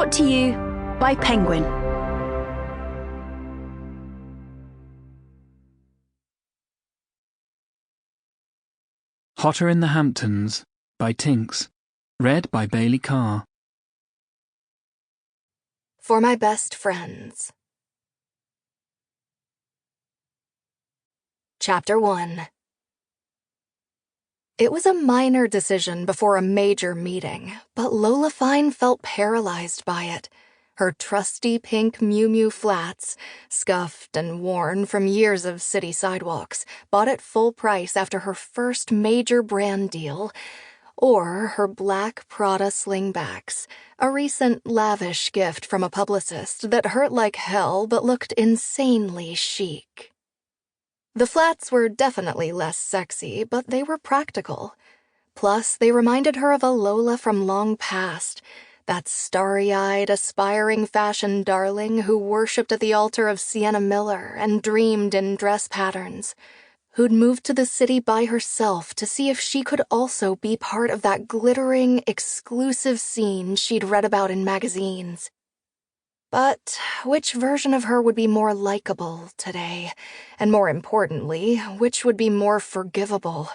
Brought to you by Penguin. Hotter in the Hamptons by Tinx. Read by Carr. For my best friends. Chapter 1. It was a minor decision before a major meeting, but Lola Fine felt paralyzed by it. Her trusty pink Miu Miu flats, scuffed and worn from years of city sidewalks, bought at full price after her first major brand deal, or her black Prada slingbacks, a recent lavish gift from a publicist that hurt like hell but looked insanely chic. The flats were definitely less sexy, but they were practical. Plus, they reminded her of a Lola from long past, that starry-eyed, aspiring fashion darling who worshipped at the altar of Sienna Miller and dreamed in dress patterns, who'd moved to the city by herself to see if she could also be part of that glittering, exclusive scene she'd read about in magazines. But which version of her would be more likable today? And more importantly, which would be more forgivable?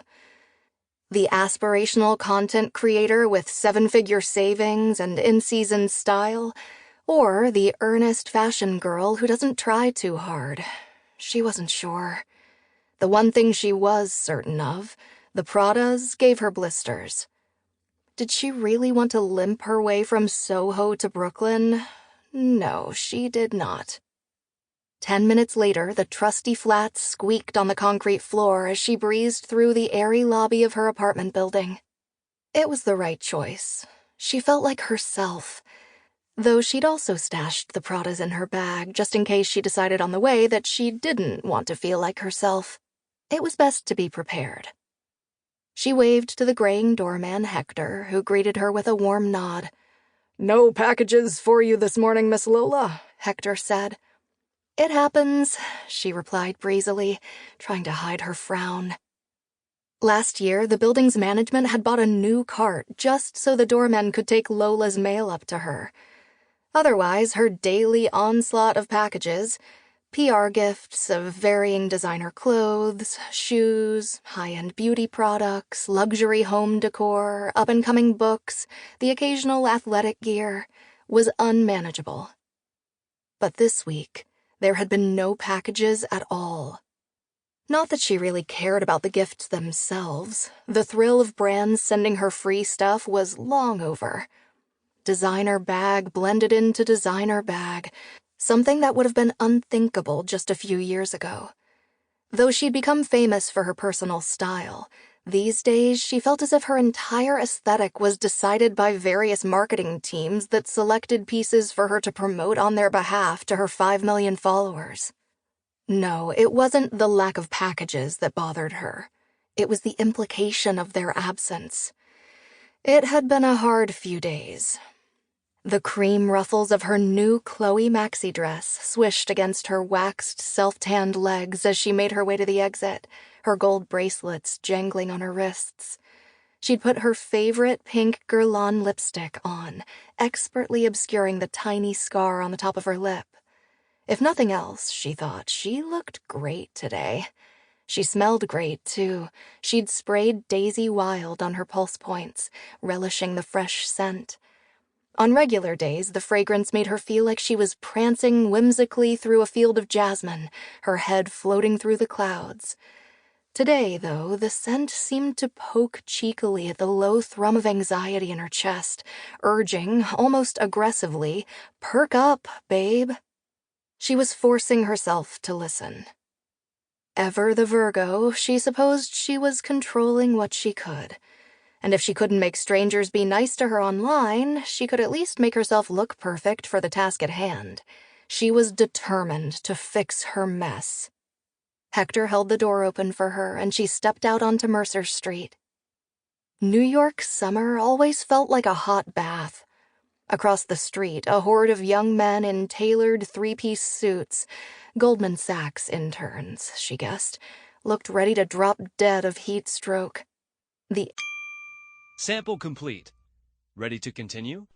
The aspirational content creator with seven-figure savings and in-season style, or the earnest fashion girl who doesn't try too hard? She wasn't sure. The one thing she was certain of, the Pradas gave her blisters. Did she really want to limp her way from Soho to Brooklyn? No, she did not. 10 minutes later, the trusty flats squeaked on the concrete floor as she breezed through the airy lobby of her apartment building. It was the right choice. She felt like herself, though she'd also stashed the Pradas in her bag just in case she decided on the way that she didn't want to feel like herself. It was best to be prepared. She waved to the graying doorman, Hector, who greeted her with a warm nod. "No packages for you this morning, Miss Lola," Hector said. "It happens," she replied breezily, trying to hide her frown. Last year, the building's management had bought a new cart just so the doorman could take Lola's mail up to her. Otherwise, her daily onslaught of packages, PR gifts of varying designer clothes, shoes, high-end beauty products, luxury home decor, up-and-coming books, the occasional athletic gear, was unmanageable. But this week, there had been no packages at all. Not that she really cared about the gifts themselves. The thrill of brands sending her free stuff was long over. Designer bag blended into designer bag, something that would have been unthinkable just a few years ago. Though she'd become famous for her personal style, these days she felt as if her entire aesthetic was decided by various marketing teams that selected pieces for her to promote on their behalf to her 5 million followers. No, it wasn't the lack of packages that bothered her. It was the implication of their absence. It had been a hard few days. The cream ruffles of her new Chloe maxi dress swished against her waxed, self-tanned legs as she made her way to the exit, her gold bracelets jangling on her wrists. She'd put her favorite pink Guerlain lipstick on, expertly obscuring the tiny scar on the top of her lip. If nothing else, she thought, she looked great today. She smelled great, too. She'd sprayed Daisy Wild on her pulse points, relishing the fresh scent. On regular days, the fragrance made her feel like she was prancing whimsically through a field of jasmine, her head floating through the clouds. Today, though, the scent seemed to poke cheekily at the low thrum of anxiety in her chest, urging, almost aggressively, "Perk up, babe." She was forcing herself to listen. Ever the Virgo, she supposed she was controlling what she could. And if she couldn't make strangers be nice to her online, she could at least make herself look perfect for the task at hand. She was determined to fix her mess. Hector held the door open for her, and she stepped out onto Mercer Street. New York summer always felt like a hot bath. Across the street, a horde of young men in tailored three-piece suits, Goldman Sachs interns, she guessed, looked ready to drop dead of heat stroke. The Sample complete. Ready to continue?